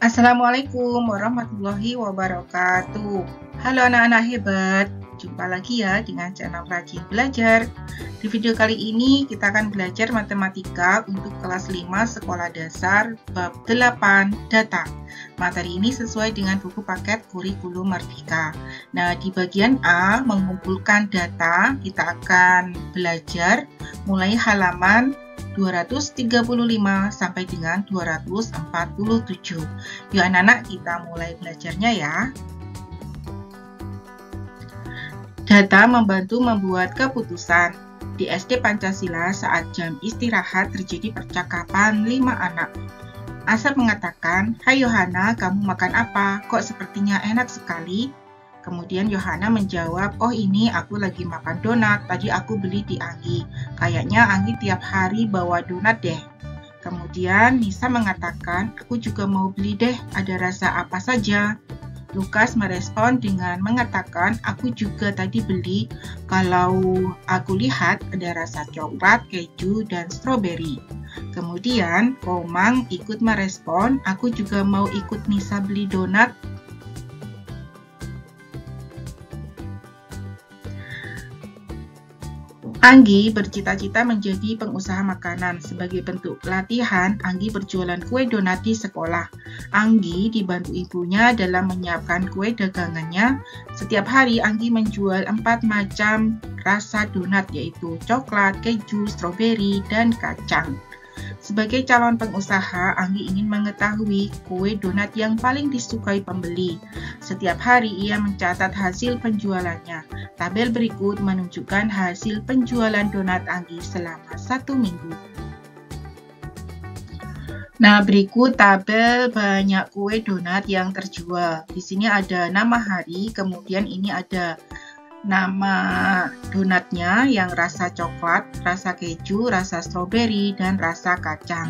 Assalamualaikum warahmatullahi wabarakatuh. Halo anak-anak hebat, jumpa lagi ya dengan channel Rajin Belajar. Di video kali ini kita akan belajar matematika untuk kelas 5 sekolah dasar bab 8 data. Materi ini sesuai dengan buku paket kurikulum Merdeka. Nah, di bagian A mengumpulkan data, kita akan belajar mulai halaman 235 sampai dengan 247. Yuk anak-anak, kita mulai belajarnya ya. Data membantu membuat keputusan. Di SD Pancasila saat jam istirahat terjadi percakapan 5 anak. Asep mengatakan, "Hai Yohana, kamu makan apa? Kok sepertinya enak sekali?" Kemudian Yohana menjawab, "Oh ini aku lagi makan donat, tadi aku beli di Anggi. Kayaknya Anggi tiap hari bawa donat deh." Kemudian Nisa mengatakan, "Aku juga mau beli deh, ada rasa apa saja?" Lukas merespon dengan mengatakan, "Aku juga tadi beli, kalau aku lihat ada rasa coklat, keju, dan stroberi." Kemudian Komang ikut merespon, "Aku juga mau ikut Nisa beli donat." Anggi bercita-cita menjadi pengusaha makanan. Sebagai bentuk pelatihan, Anggi berjualan kue donat di sekolah. Anggi dibantu ibunya dalam menyiapkan kue dagangannya. Setiap hari Anggi menjual 4 macam rasa donat, yaitu coklat, keju, stroberi, dan kacang. Sebagai calon pengusaha, Anggi ingin mengetahui kue donat yang paling disukai pembeli. Setiap hari ia mencatat hasil penjualannya. Tabel berikut menunjukkan hasil penjualan donat Anggi selama 1 minggu. Nah, berikut tabel banyak kue donat yang terjual. Di sini ada nama hari, kemudian ini ada nama donatnya yang rasa coklat, rasa keju, rasa stroberi, dan rasa kacang.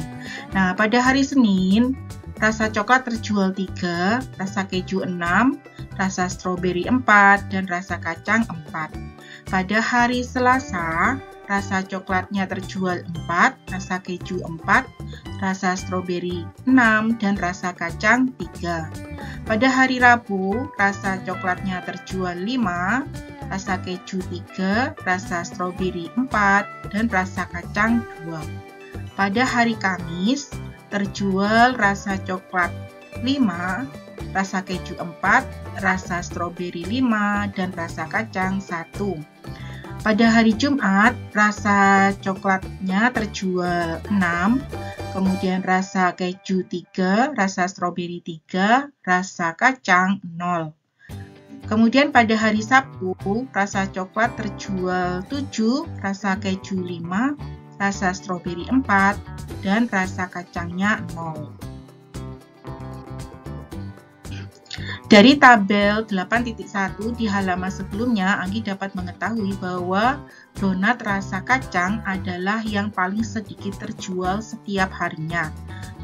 Nah, pada hari Senin, rasa coklat terjual 3, rasa keju 6, rasa stroberi 4, dan rasa kacang 4. Pada hari Selasa, rasa coklatnya terjual 4, rasa keju 4, rasa stroberi 6, dan rasa kacang 3. Pada hari Rabu, rasa coklatnya terjual 5, rasa keju 3, rasa stroberi 4, dan rasa kacang 2. Pada hari Kamis, terjual rasa coklat 5, rasa keju 4, rasa stroberi 5, dan rasa kacang 1. Pada hari Jumat, rasa coklatnya terjual 6, kemudian rasa keju 3, rasa stroberi 3, rasa kacang 0. Kemudian pada hari Sabtu, rasa coklat terjual 7, rasa keju 5, rasa stroberi 4, dan rasa kacangnya 0. Dari tabel 8.1 di halaman sebelumnya, Anggi dapat mengetahui bahwa donat rasa kacang adalah yang paling sedikit terjual setiap harinya.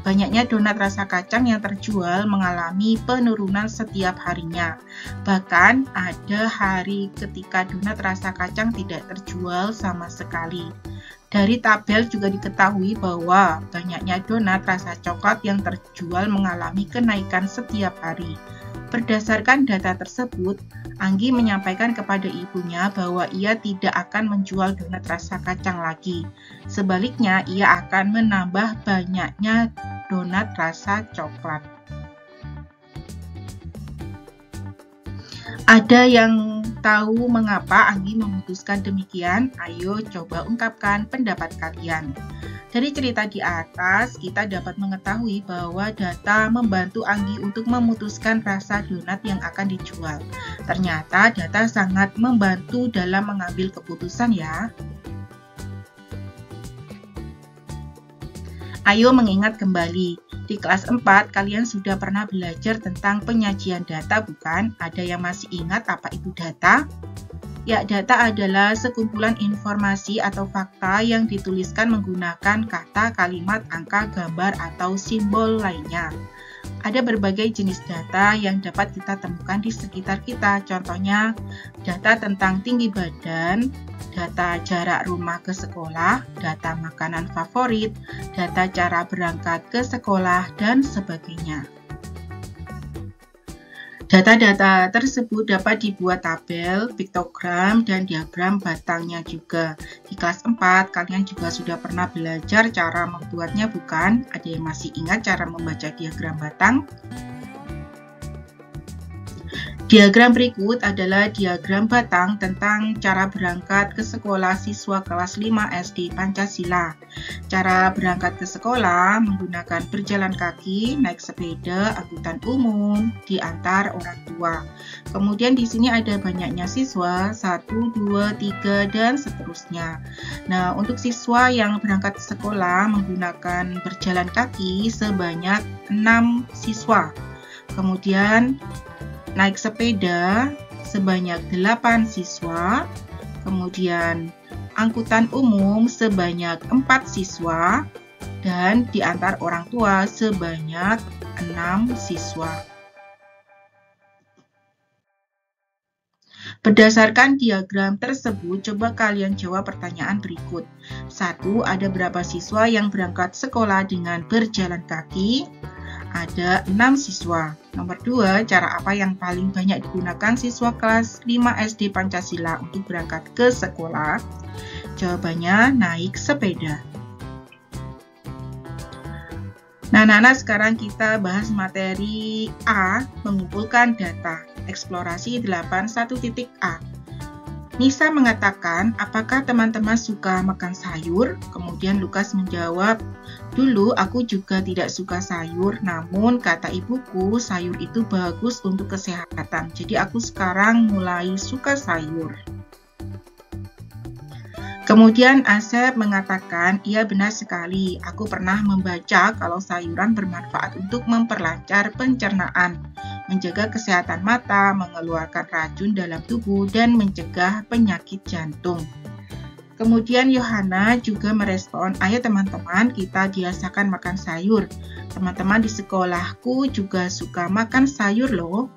Banyaknya donat rasa kacang yang terjual mengalami penurunan setiap harinya. Bahkan ada hari ketika donat rasa kacang tidak terjual sama sekali. Dari tabel juga diketahui bahwa banyaknya donat rasa coklat yang terjual mengalami kenaikan setiap hari. Berdasarkan data tersebut, Anggi menyampaikan kepada ibunya bahwa ia tidak akan menjual donat rasa kacang lagi. Sebaliknya, ia akan menambah banyaknya donat rasa coklat. Ada yang tahu mengapa Anggi memutuskan demikian? Ayo coba ungkapkan pendapat kalian. Dari cerita di atas, kita dapat mengetahui bahwa data membantu Anggi untuk memutuskan rasa donat yang akan dijual. Ternyata data sangat membantu dalam mengambil keputusan ya. Ayo mengingat kembali, di kelas 4 kalian sudah pernah belajar tentang penyajian data bukan? Ada yang masih ingat apa itu data? Ya, data adalah sekumpulan informasi atau fakta yang dituliskan menggunakan kata, kalimat, angka, gambar, atau simbol lainnya. Ada berbagai jenis data yang dapat kita temukan di sekitar kita. Contohnya, data tentang tinggi badan, data jarak rumah ke sekolah, data makanan favorit, data cara berangkat ke sekolah, dan sebagainya. Data-data tersebut dapat dibuat tabel, piktogram, dan diagram batangnya juga. Di kelas 4, kalian juga sudah pernah belajar cara membuatnya, bukan? Ada yang masih ingat cara membaca diagram batang? Diagram berikut adalah diagram batang tentang cara berangkat ke sekolah siswa kelas 5 SD Pancasila. Cara berangkat ke sekolah menggunakan berjalan kaki, naik sepeda, angkutan umum, diantar orang tua. Kemudian di sini ada banyaknya siswa, 1, 2, 3, dan seterusnya. Nah, untuk siswa yang berangkat ke sekolah menggunakan berjalan kaki sebanyak 6 siswa. Kemudian naik sepeda sebanyak 8 siswa, kemudian angkutan umum sebanyak 4 siswa, dan diantar orang tua sebanyak 6 siswa. Berdasarkan diagram tersebut, coba kalian jawab pertanyaan berikut. 1. Ada berapa siswa yang berangkat sekolah dengan berjalan kaki? Ada 6 siswa. Nomor 2, cara apa yang paling banyak digunakan siswa kelas 5 SD Pancasila untuk berangkat ke sekolah? Jawabannya naik sepeda. Nah, anak-anak, sekarang kita bahas materi A, mengumpulkan data. Eksplorasi 8.1.a. Nisa mengatakan, apakah teman-teman suka makan sayur? Kemudian Lukas menjawab, dulu aku juga tidak suka sayur, namun kata ibuku sayur itu bagus untuk kesehatan. Jadi aku sekarang mulai suka sayur. Kemudian Asep mengatakan, iya benar sekali, aku pernah membaca kalau sayuran bermanfaat untuk memperlancar pencernaan, menjaga kesehatan mata, mengeluarkan racun dalam tubuh, dan mencegah penyakit jantung. Kemudian Yohana juga merespon, ayo teman-teman kita biasakan makan sayur. Teman-teman di sekolahku juga suka makan sayur loh.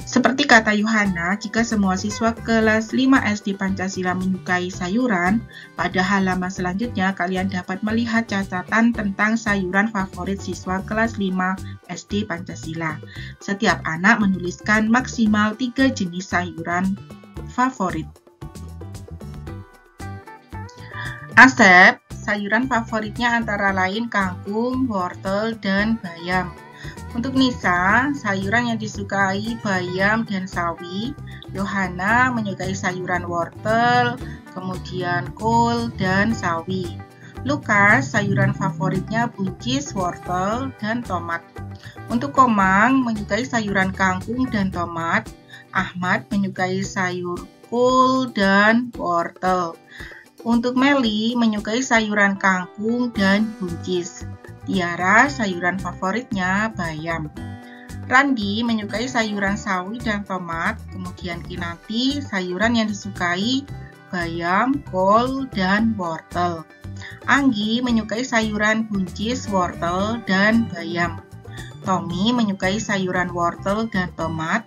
Seperti kata Yohana, jika semua siswa kelas 5 SD Pancasila menyukai sayuran, pada halaman selanjutnya kalian dapat melihat catatan tentang sayuran favorit siswa kelas 5 SD Pancasila. Setiap anak menuliskan maksimal 3 jenis sayuran favorit. Asep, sayuran favoritnya antara lain kangkung, wortel, dan bayam. Untuk Nisa, sayuran yang disukai bayam dan sawi. Yohana menyukai sayuran wortel, kemudian kol dan sawi. Lukas, sayuran favoritnya buncis, wortel, dan tomat. Untuk Komang, menyukai sayuran kangkung dan tomat. Ahmad menyukai sayur kol dan wortel. Untuk Meli, menyukai sayuran kangkung dan buncis. Tiara, sayuran favoritnya bayam. Randi menyukai sayuran sawi dan tomat. Kemudian Kinanti, sayuran yang disukai bayam, kol, dan wortel. Anggi menyukai sayuran buncis, wortel, dan bayam. Tommy menyukai sayuran wortel dan tomat.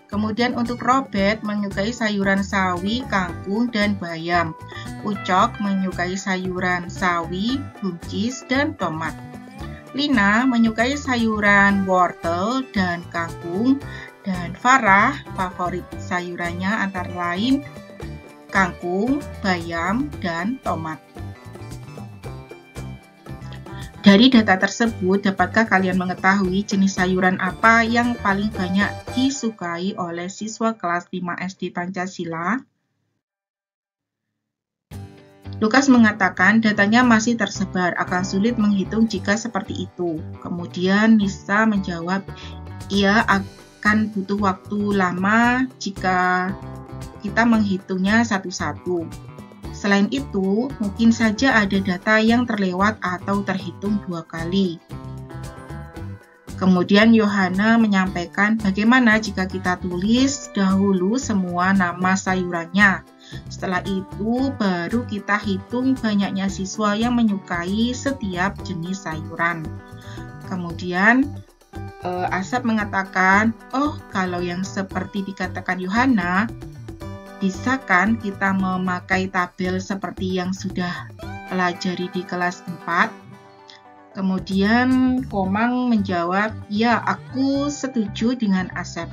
Kemudian untuk Robert menyukai sayuran sawi, kangkung, dan bayam. Ucok menyukai sayuran sawi, buncis, dan tomat. Lina menyukai sayuran wortel dan kangkung, dan Farah favorit sayurannya antara lain kangkung, bayam, dan tomat. Dari data tersebut, dapatkah kalian mengetahui jenis sayuran apa yang paling banyak disukai oleh siswa kelas 5 SD Pancasila? Lukas mengatakan datanya masih tersebar, akan sulit menghitung jika seperti itu. Kemudian Nisa menjawab, ia akan butuh waktu lama jika kita menghitungnya satu-satu. Selain itu, mungkin saja ada data yang terlewat atau terhitung 2 kali. Kemudian Yohana menyampaikan bagaimana jika kita tulis dahulu semua nama sayurannya. Setelah itu baru kita hitung banyaknya siswa yang menyukai setiap jenis sayuran. Kemudian Asep mengatakan, oh kalau yang seperti dikatakan Yohana, bisa kan kita memakai tabel seperti yang sudah pelajari di kelas 4? Kemudian Komang menjawab, "Ya, aku setuju dengan Asep."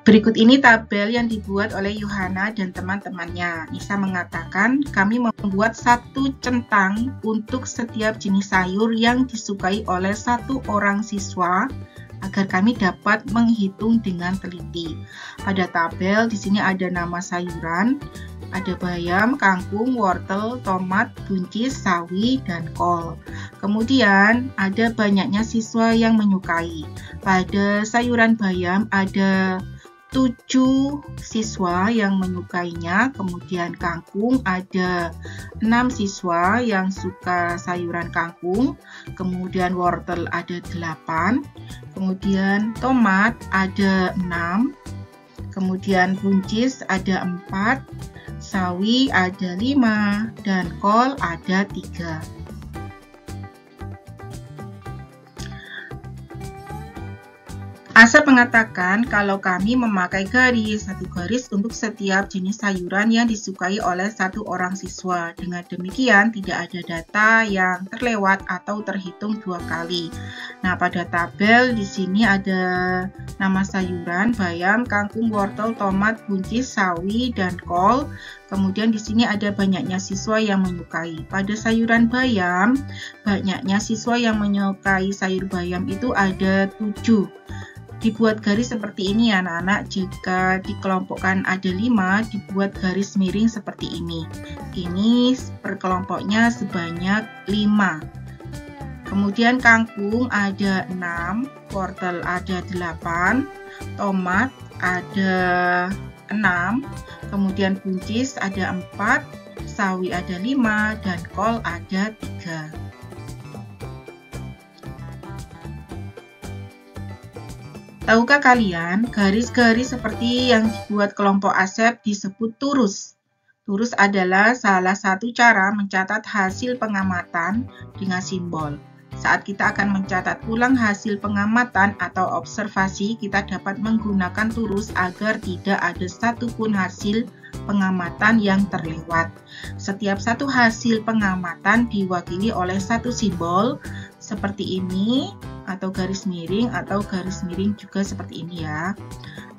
Berikut ini tabel yang dibuat oleh Yohana dan teman-temannya. Nisa mengatakan, "Kami membuat satu centang untuk setiap jenis sayur yang disukai oleh satu orang siswa agar kami dapat menghitung dengan teliti." Pada tabel di sini ada nama sayuran, ada bayam, kangkung, wortel, tomat, buncis, sawi, dan kol. Kemudian ada banyaknya siswa yang menyukai. Pada sayuran bayam ada 7 siswa yang menyukainya, kemudian kangkung ada 6 siswa yang suka sayuran kangkung, kemudian wortel ada 8, kemudian tomat ada 6, kemudian buncis ada 4, sawi ada 5, dan kol ada 3. Asep mengatakan kalau kami memakai satu garis untuk setiap jenis sayuran yang disukai oleh satu orang siswa. Dengan demikian tidak ada data yang terlewat atau terhitung 2 kali. Nah, pada tabel di sini ada nama sayuran, bayam, kangkung, wortel, tomat, buncis, sawi, dan kol. Kemudian di sini ada banyaknya siswa yang menyukai. Pada sayuran bayam, banyaknya siswa yang menyukai sayur bayam itu ada 7. Dibuat garis seperti ini ya anak-anak. Jika dikelompokkan ada 5, dibuat garis miring seperti ini. Ini per kelompoknya sebanyak 5. Kemudian kangkung ada 6, wortel ada 8, tomat ada 6, kemudian buncis ada 4, sawi ada 5, dan kol ada 3. Tahukah kalian, garis-garis seperti yang dibuat kelompok Asep disebut turus. Turus adalah salah satu cara mencatat hasil pengamatan dengan simbol. Saat kita akan mencatat ulang hasil pengamatan atau observasi, kita dapat menggunakan turus agar tidak ada satupun hasil pengamatan yang terlewat. Setiap satu hasil pengamatan diwakili oleh satu simbol, seperti ini, atau garis miring juga seperti ini ya.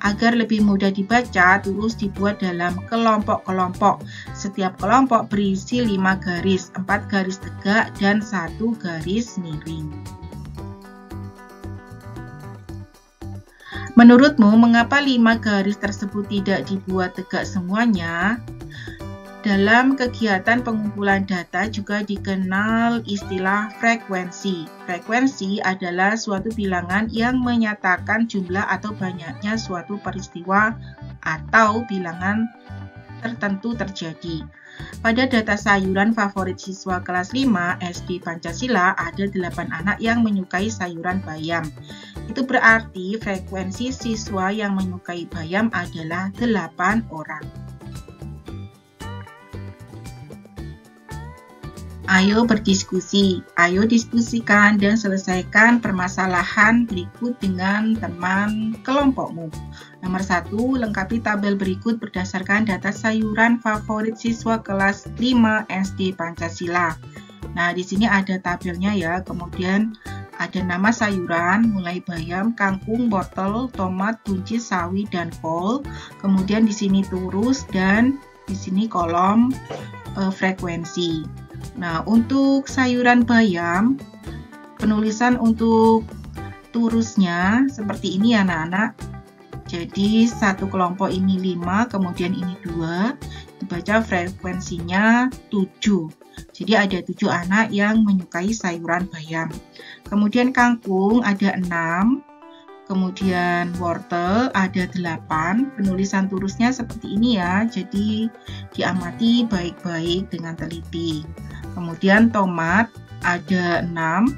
Agar lebih mudah dibaca, turus dibuat dalam kelompok-kelompok. Setiap kelompok berisi 5 garis, 4 garis tegak, dan 1 garis miring. Menurutmu, mengapa 5 garis tersebut tidak dibuat tegak semuanya? Dalam kegiatan pengumpulan data juga dikenal istilah frekuensi. Frekuensi adalah suatu bilangan yang menyatakan jumlah atau banyaknya suatu peristiwa atau bilangan tertentu terjadi. Pada data sayuran favorit siswa kelas 5 SD Pancasila ada 8 anak yang menyukai sayuran bayam. Itu berarti frekuensi siswa yang menyukai bayam adalah 8 orang. Ayo berdiskusi, ayo diskusikan dan selesaikan permasalahan berikut dengan teman kelompokmu. Nomor 1, lengkapi tabel berikut berdasarkan data sayuran favorit siswa kelas 5 SD Pancasila. Nah, di sini ada tabelnya ya, kemudian ada nama sayuran, mulai bayam, kangkung, wortel, tomat, buncis, sawi, dan kol. Kemudian di sini turus dan di sini kolom frekuensi. Nah, untuk sayuran bayam, penulisan untuk turusnya seperti ini ya anak-anak. Jadi satu kelompok ini 5, kemudian ini 2, dibaca frekuensinya 7. Jadi ada 7 anak yang menyukai sayuran bayam. Kemudian kangkung ada 6, kemudian wortel ada 8. Penulisan turusnya seperti ini ya, jadi diamati baik-baik dengan teliti. Kemudian tomat ada 6,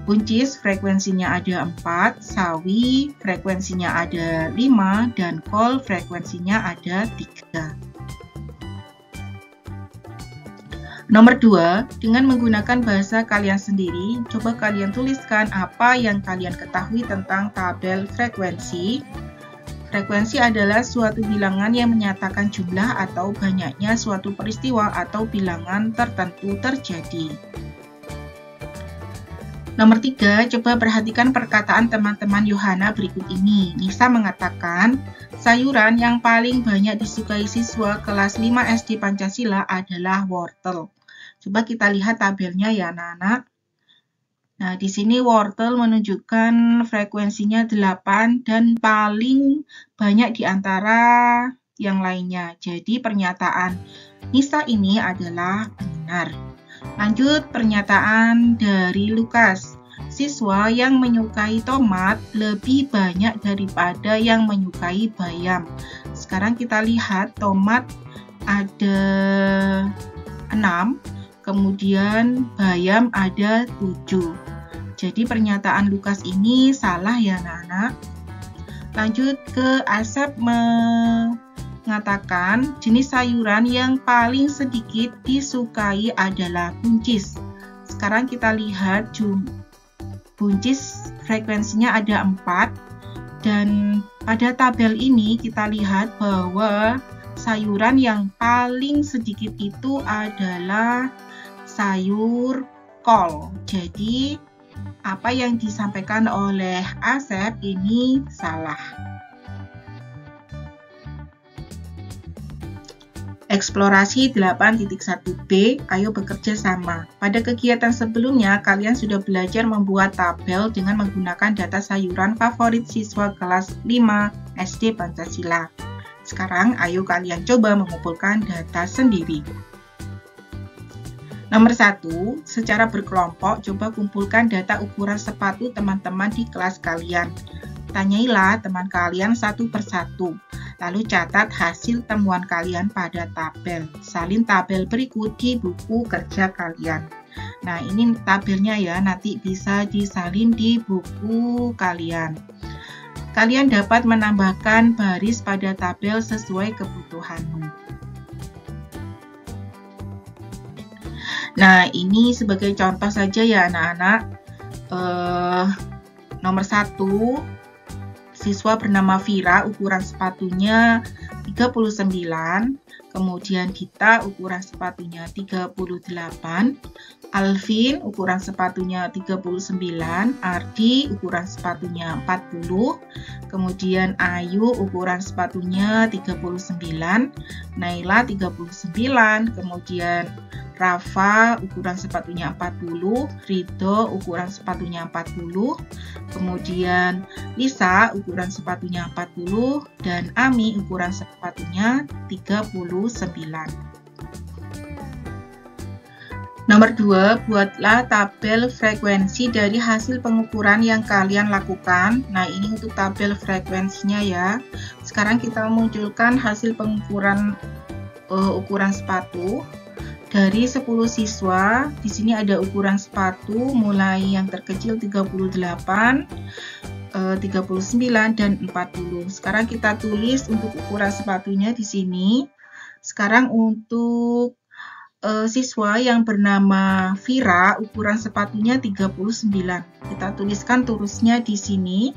buncis frekuensinya ada 4, sawi frekuensinya ada 5, dan kol frekuensinya ada 3. Nomor 2, dengan menggunakan bahasa kalian sendiri, coba kalian tuliskan apa yang kalian ketahui tentang tabel frekuensi. Frekuensi adalah suatu bilangan yang menyatakan jumlah atau banyaknya suatu peristiwa atau bilangan tertentu terjadi. Nomor 3, coba perhatikan perkataan teman-teman Yohana berikut ini. Nisa mengatakan, sayuran yang paling banyak disukai siswa kelas 5 SD Pancasila adalah wortel. Coba kita lihat tabelnya ya anak-anak. Nah, di sini wortel menunjukkan frekuensinya 8 dan paling banyak di antara yang lainnya. Jadi, pernyataan Nisa ini adalah benar. Lanjut, pernyataan dari Lukas. Siswa yang menyukai tomat lebih banyak daripada yang menyukai bayam. Sekarang kita lihat tomat ada 6. Kemudian bayam ada 7. Jadi pernyataan Lukas ini salah ya anak-anak. Lanjut ke Asep mengatakan jenis sayuran yang paling sedikit disukai adalah buncis. Sekarang kita lihat buncis frekuensinya ada 4. Dan pada tabel ini kita lihat bahwa sayuran yang paling sedikit itu adalah sayur kol. Jadi, apa yang disampaikan oleh Asep ini salah. Eksplorasi 8.1b, ayo bekerja sama. Pada kegiatan sebelumnya, kalian sudah belajar membuat tabel dengan menggunakan data sayuran favorit siswa kelas 5 SD Pancasila. Sekarang, ayo kalian coba mengumpulkan data sendiri. Nomor 1, secara berkelompok, coba kumpulkan data ukuran sepatu teman-teman di kelas kalian. Tanyailah teman kalian satu persatu, lalu catat hasil temuan kalian pada tabel. Salin tabel berikut di buku kerja kalian. Nah, ini tabelnya ya, nanti bisa disalin di buku kalian. Kalian dapat menambahkan baris pada tabel sesuai kebutuhanmu. Nah, ini sebagai contoh saja ya anak-anak. Nomor 1, siswa bernama Vira, ukuran sepatunya 39. Kemudian Gita, ukuran sepatunya 38. Alvin, ukuran sepatunya 39. Ardi, ukuran sepatunya 40. Kemudian Ayu, ukuran sepatunya 39. Naila, 39. Kemudian Rafa, ukuran sepatunya 40. Rido, ukuran sepatunya 40. Kemudian Lisa, ukuran sepatunya 40. Dan Ami, ukuran sepatunya 39. Nomor 2, buatlah tabel frekuensi dari hasil pengukuran yang kalian lakukan. Nah, ini untuk tabel frekuensinya ya. Sekarang kita munculkan hasil pengukuran ukuran sepatu. Dari 10 siswa, di sini ada ukuran sepatu mulai yang terkecil 38, 39 dan 40. Sekarang kita tulis untuk ukuran sepatunya di sini. Sekarang untuk siswa yang bernama Vira, ukuran sepatunya 39. Kita tuliskan turusnya di sini.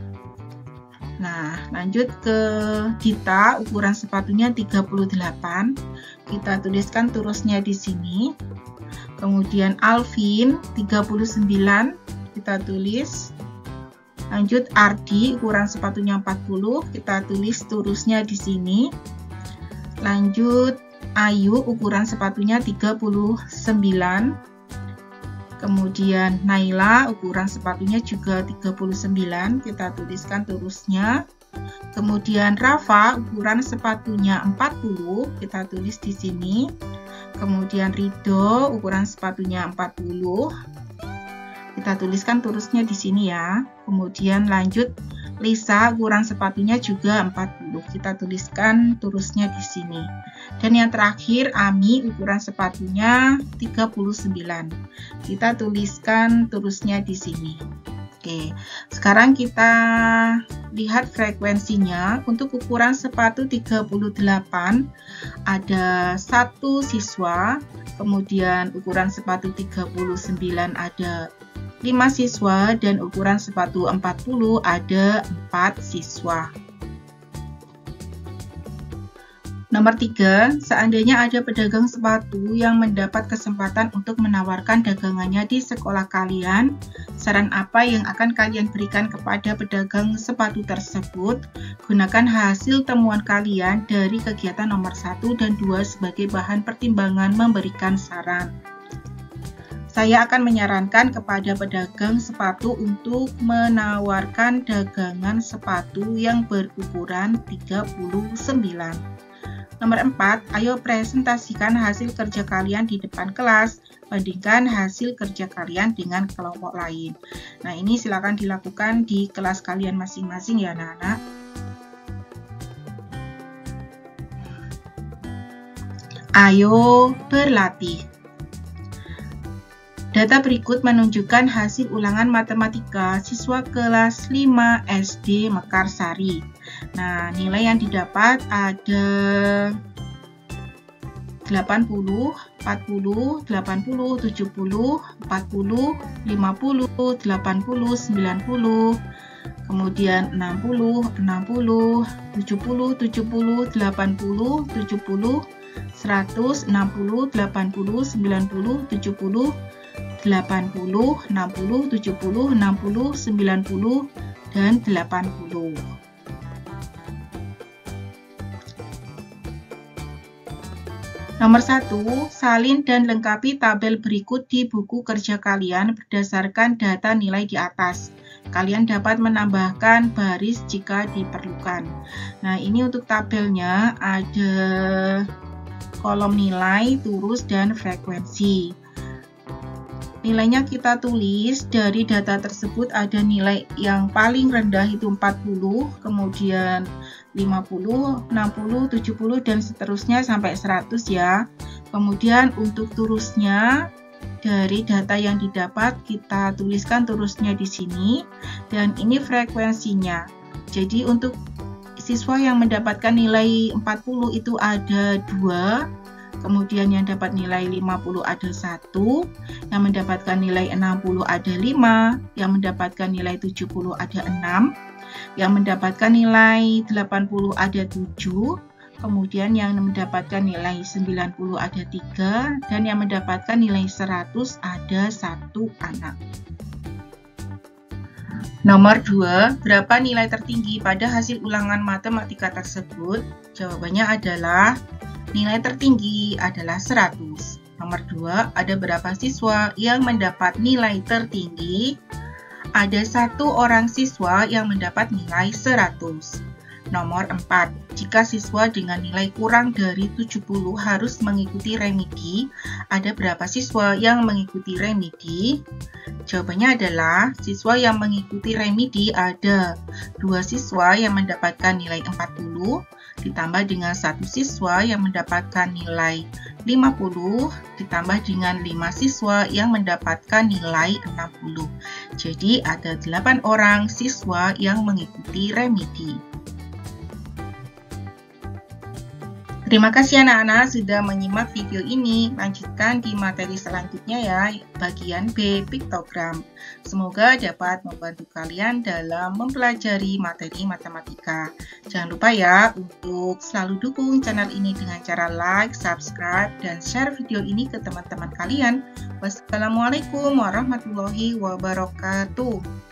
Nah, lanjut ke Gita, ukuran sepatunya 38. Kita tuliskan turusnya di sini. Kemudian Alvin, 39. Kita tulis. Lanjut Ardi, ukuran sepatunya 40. Kita tulis turusnya di sini. Lanjut Ayu, ukuran sepatunya 39. Kemudian Naila, ukuran sepatunya juga 39. Kita tuliskan turusnya. Kemudian Rafa, ukuran sepatunya 40. Kita tulis di sini. Kemudian Rido, ukuran sepatunya 40. Kita tuliskan turusnya di sini ya. Kemudian lanjut Lisa, ukuran sepatunya juga 40. Kita tuliskan turusnya di sini. Dan yang terakhir, Ami, ukuran sepatunya 39. Kita tuliskan turusnya di sini. Oke, sekarang kita lihat frekuensinya. Untuk ukuran sepatu 38, ada 1 siswa. Kemudian ukuran sepatu 39 ada 5 siswa, dan ukuran sepatu 40 ada 4 siswa. Nomor 3, seandainya ada pedagang sepatu yang mendapat kesempatan untuk menawarkan dagangannya di sekolah kalian, saran apa yang akan kalian berikan kepada pedagang sepatu tersebut? Gunakan hasil temuan kalian dari kegiatan nomor 1 dan 2 sebagai bahan pertimbangan memberikan saran. Saya akan menyarankan kepada pedagang sepatu untuk menawarkan dagangan sepatu yang berukuran 39. Nomor 4, ayo presentasikan hasil kerja kalian di depan kelas, bandingkan hasil kerja kalian dengan kelompok lain. Nah, ini silakan dilakukan di kelas kalian masing-masing ya anak-anak. Ayo berlatih. Data berikut menunjukkan hasil ulangan matematika siswa kelas 5 SD Mekarsari. Nah, nilai yang didapat ada 80, 40, 80, 70, 40, 50, 80, 90, kemudian 60, 60, 70, 70, 80, 70, 100, 60, 80, 90, 70, 80, 60, 70, 60, 90, dan 80. Nomor 1, salin dan lengkapi tabel berikut di buku kerja kalian berdasarkan data nilai di atas. Kalian dapat menambahkan baris jika diperlukan. Nah, ini untuk tabelnya ada kolom nilai, turus, dan frekuensi. Nilainya kita tulis, dari data tersebut ada nilai yang paling rendah itu 40, kemudian 50, 60, 70, dan seterusnya sampai 100 ya. Kemudian untuk turusnya, dari data yang didapat kita tuliskan turusnya di sini, dan ini frekuensinya. Jadi untuk siswa yang mendapatkan nilai 40 itu ada 2, kemudian yang dapat nilai 50 ada 1, yang mendapatkan nilai 60 ada 5, yang mendapatkan nilai 70 ada 6, yang mendapatkan nilai 80 ada 7, kemudian yang mendapatkan nilai 90 ada 3, dan yang mendapatkan nilai 100 ada 1 anak. Nomor 2, berapa nilai tertinggi pada hasil ulangan matematika tersebut? Jawabannya adalah nilai tertinggi adalah 100. Nomor 2, ada berapa siswa yang mendapat nilai tertinggi? Ada 1 orang siswa yang mendapat nilai 100. Nomor 4, jika siswa dengan nilai kurang dari 70 harus mengikuti remedi, ada berapa siswa yang mengikuti remedi? Jawabannya adalah siswa yang mengikuti remedi ada 2 siswa yang mendapatkan nilai 40, ditambah dengan 1 siswa yang mendapatkan nilai 50, ditambah dengan 5 siswa yang mendapatkan nilai 60. Jadi ada 8 orang siswa yang mengikuti remedi. Terima kasih anak-anak sudah menyimak video ini. Lanjutkan di materi selanjutnya ya, bagian B, piktogram. Semoga dapat membantu kalian dalam mempelajari materi matematika. Jangan lupa ya untuk selalu dukung channel ini dengan cara like, subscribe, dan share video ini ke teman-teman kalian. Wassalamualaikum warahmatullahi wabarakatuh.